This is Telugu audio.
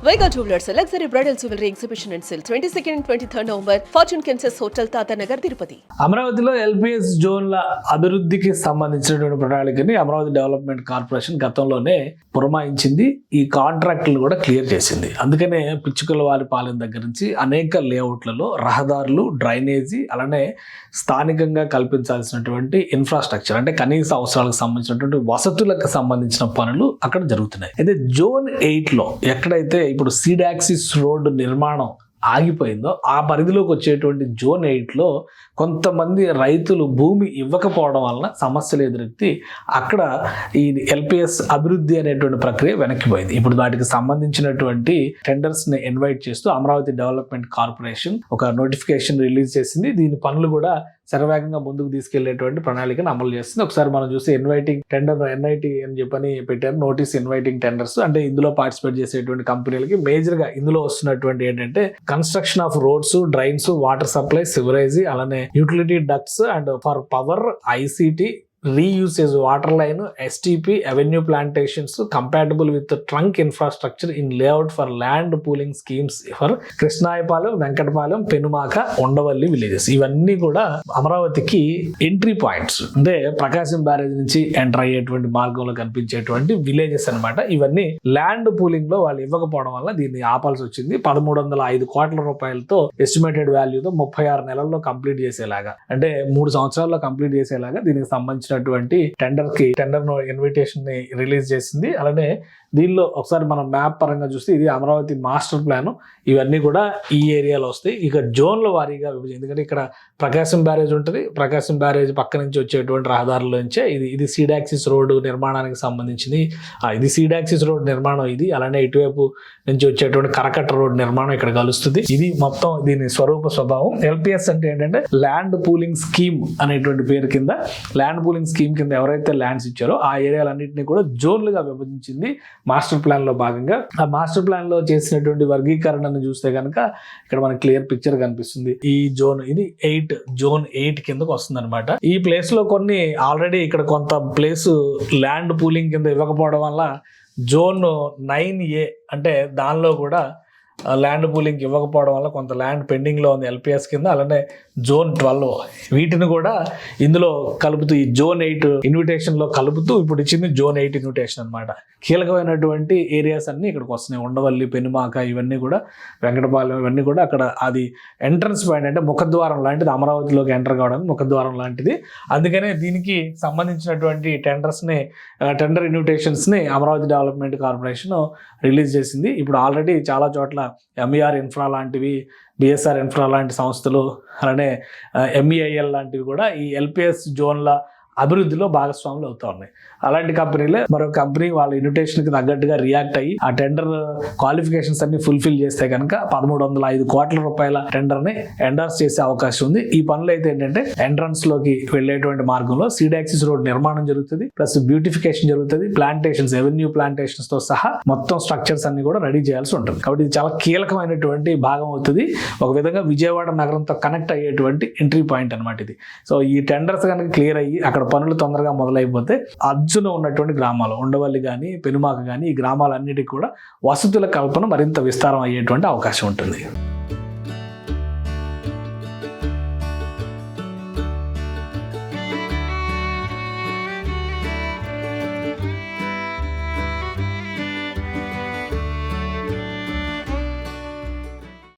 Vega Jewelers, a luxury bridal jewelry exhibition and sale 22nd and 23rd November, Fortune Kansas Hotel, Tata Nagar, Tirupati. అమరావతిలో ఎల్పిఎస్ జోన్ల అభివృద్ధికి సంబంధించినటువంటి ప్రణాళికని అమరావతి డెవలప్మెంట్ కార్పొరేషన్ గతంలోనే పురమాయించింది. ఈ కాంట్రాక్టులు కూడా క్లియర్ చేసింది. అందుకనే పిచ్చుకలవారి పాలెం దగ్గర నుంచి అనేక లేఅవుట్లలో రహదారులు, డ్రైనేజీ, అలానే స్థానికంగా కల్పించాల్సినటువంటి ఇన్ఫ్రాస్ట్రక్చర్ అంటే కనీస అవసరాలకు సంబంధించినటువంటి వసతులకు సంబంధించిన పనులు అక్కడ జరుగుతున్నాయి. అయితే జోన్ 8లో ఎక్కడైతే ఇప్పుడు సీడాక్సిస్ రోడ్డు నిర్మాణం ఆగిపోయిందో ఆ పరిధిలోకి వచ్చేటువంటి జోన్ 8లో కొంతమంది రైతులు భూమి ఇవ్వకపోవడం వలన సమస్యలు ఎదురెత్తి అక్కడ ఈ ఎల్పిఎస్ అభివృద్ధి అనేటువంటి ప్రక్రియ వెనక్కిపోయింది. ఇప్పుడు వాటికి సంబంధించినటువంటి టెండర్స్ ని ఇన్వైట్ చేస్తూ అమరావతి డెవలప్మెంట్ కార్పొరేషన్ ఒక నోటిఫికేషన్ రిలీజ్ చేసింది. దీని పనులు కూడా శరవేగంగా ముందుకు తీసుకెళ్లేటువంటి ప్రణాళికను అమలు చేస్తుంది. ఒకసారి మనం చూసి ఇన్వైటింగ్ టెండర్ ఎన్ఐటి అని చెప్పని పెట్టారు, నోటీస్ ఇన్వైటింగ్ టెండర్స్. అంటే ఇందులో పార్టిసిపేట్ చేసేటువంటి కంపెనీలకి మేజర్ గా ఇందులో వస్తున్నటువంటి ఏంటంటే construction of roads, drains, water supply, sewerage, అలానే utility ducts and for power, ICT, reusage water line, STP, avenue plantations compatible with the trunk infrastructure in layout for land pooling schemes for Krishnayapalem, Venkatapalem, Penumaka, Undavalli villages. ఇవన్నీ కూడా అమరావతికి ఎంట్రీ పాయింట్స్, అంటే ప్రకాశం బ్యారేజ్ నుంచి ఎంటర్ అయ్యేటువంటి మార్గంలో కనిపించేటువంటి విలేజెస్ అన్నమాట. ఇవన్నీ ల్యాండ్ పూలింగ్ లో వాళ్ళు ఇవ్వకపోవడం వల్ల దీన్ని ఆపాల్సి వచ్చింది. 1305 కోట్ల రూపాయలతో ఎస్టిమేటెడ్ వాల్యూతో 36 నెలల్లో కంప్లీట్ చేసేలాగా, అంటే 3 సంవత్సరాల్లో కంప్లీట్ చేసేలాగా దీనికి సంబంధించిన టెండర్ ఇన్విటేషన్ ని రిలీజ్ చేసింది. అలానే దీనిలో ఒకసారి మనం మ్యాప్ పరంగా చూస్తే ఇది అమరావతి మాస్టర్ ప్లాన్, ఇవన్నీ కూడా ఈ ఏరియాలో వస్తాయి. ఇక జోన్ల వారీగా విభజన, ఎందుకంటే ఇక్కడ ప్రకాశం బ్యారేజ్ ఉంటుంది, ప్రకాశం బ్యారేజ్ పక్క నుంచి వచ్చేటువంటి రహదారుల నుంచే ఇది సీడాక్సిస్ రోడ్డు నిర్మాణానికి సంబంధించింది. ఇది సీడాక్సిస్ రోడ్ నిర్మాణం ఇది. అలానే ఇటువైపు నుంచి వచ్చేటువంటి కరకట్ట రోడ్ నిర్మాణం ఇక్కడ కలుస్తుంది. ఇది మొత్తం దీని స్వభావం. ఎల్పిఎస్ అంటే ఏంటంటే ల్యాండ్ పూలింగ్ స్కీమ్ అనేటువంటి పేరు కింద, ల్యాండ్ పూలింగ్ స్కీమ్ కింద ఎవరైతే ల్యాండ్స్ ఇచ్చారో ఆ ఏరియాలన్నింటినీ కూడా జోన్లుగా విభజించింది మాస్టర్ ప్లాన్ లో భాగంగా. ఆ మాస్టర్ ప్లాన్ లో చేసినటువంటి వర్గీకరణను చూస్తే కనుక ఇక్కడ మనకి క్లియర్ పిక్చర్ కనిపిస్తుంది. ఈ జోన్ ఇది జోన్ 8 కిందకు వస్తుంది అనమాట. ఈ ప్లేస్ లో కొన్ని ఆల్రెడీ ఇక్కడ కొంత ప్లేస్ ల్యాండ్ పూలింగ్ కింద ఇవ్వకపోవడం వల్ల జోన్ 9A అంటే దానిలో కూడా ల్యాండ్ పూలింగ్ ఇవ్వకపోవడం వల్ల కొంత ల్యాండ్ పెండింగ్ లో ఉంది ఎల్పిఎస్ కింద. అలానే జోన్ 12 వీటిని కూడా ఇందులో కలుపుతూ ఈ జోన్ 8 ఇన్విటేషన్ లో కలుపుతూ ఇప్పుడు ఇచ్చింది జోన్ 8 ఇన్విటేషన్ అనమాట. కీలకమైనటువంటి ఏరియాస్ అన్ని ఇక్కడికి వస్తున్నాయి. ఉండవల్లి, పెనుమాక, ఇవన్నీ కూడా, వెంకటపాలెం, ఇవన్నీ కూడా అక్కడ అది ఎంట్రన్స్ పాయింట్, అంటే ముఖద్వారం లాంటిది, అమరావతిలోకి ఎంటర్ కావడానికి ముఖద్వారం లాంటిది. అందుకనే దీనికి సంబంధించినటువంటి టెండర్ ఇన్విటేషన్స్ ని అమరావతి డెవలప్మెంట్ కార్పొరేషన్ రిలీజ్ చేసింది. ఇప్పుడు ఆల్రెడీ చాలా చోట్ల ఎంఈఆర్ ఇన్ఫ్రా లాంటివి, బిఎస్ఆర్ ఇన్ఫ్రా లాంటి సంస్థలు, అలానే ఎంఈఐఎల్ లాంటివి కూడా ఈ ఎల్పిఎస్ జోన్ల అభివృద్ధిలో భాగస్వాములు అవుతా ఉన్నాయి. అలాంటి కంపెనీలే మరో కంపెనీ వాళ్ళ ఇన్విటేషన్ కి తగ్గట్టుగా రియాక్ట్ అయ్యి ఆ టెండర్ క్వాలిఫికేషన్స్ అన్ని ఫుల్ఫిల్ చేస్తే కనుక 1305 కోట్ల రూపాయల టెండర్ ని ఎండర్స్ చేసే అవకాశం ఉంది. ఈ పనులు అయితే ఏంటంటే ఎంట్రన్స్ లోకి వెళ్లేటువంటి మార్గంలో సీడాక్సిస్ రోడ్ నిర్మాణం జరుగుతుంది, ప్లస్ బ్యూటిఫికేషన్ జరుగుతుంది, ప్లాంటేషన్స్, ఎవెన్యూ ప్లాంటేషన్స్ తో సహా మొత్తం స్ట్రక్చర్స్ అన్ని కూడా రెడీ చేయాల్సి ఉంటుంది. కాబట్టి ఇది చాలా కీలకమైనటువంటి భాగం అవుతుంది. ఒక విధంగా విజయవాడ నగరంతో కనెక్ట్ అయ్యేటువంటి ఎంట్రీ పాయింట్ అనమాట ఇది. సో ఈ టెండర్స్ కనుక క్లియర్ అయ్యి అక్కడ పనులు తొందరగా మొదలైపోతే అర్జున ఉన్నటువంటి గ్రామాలు, ఉండవల్లి కానీ, పెనుమాక కానీ, ఈ గ్రామాలన్నిటికీ కూడా వసతుల కల్పన మరింత విస్తారం అయ్యేటువంటి అవకాశం ఉంటుంది.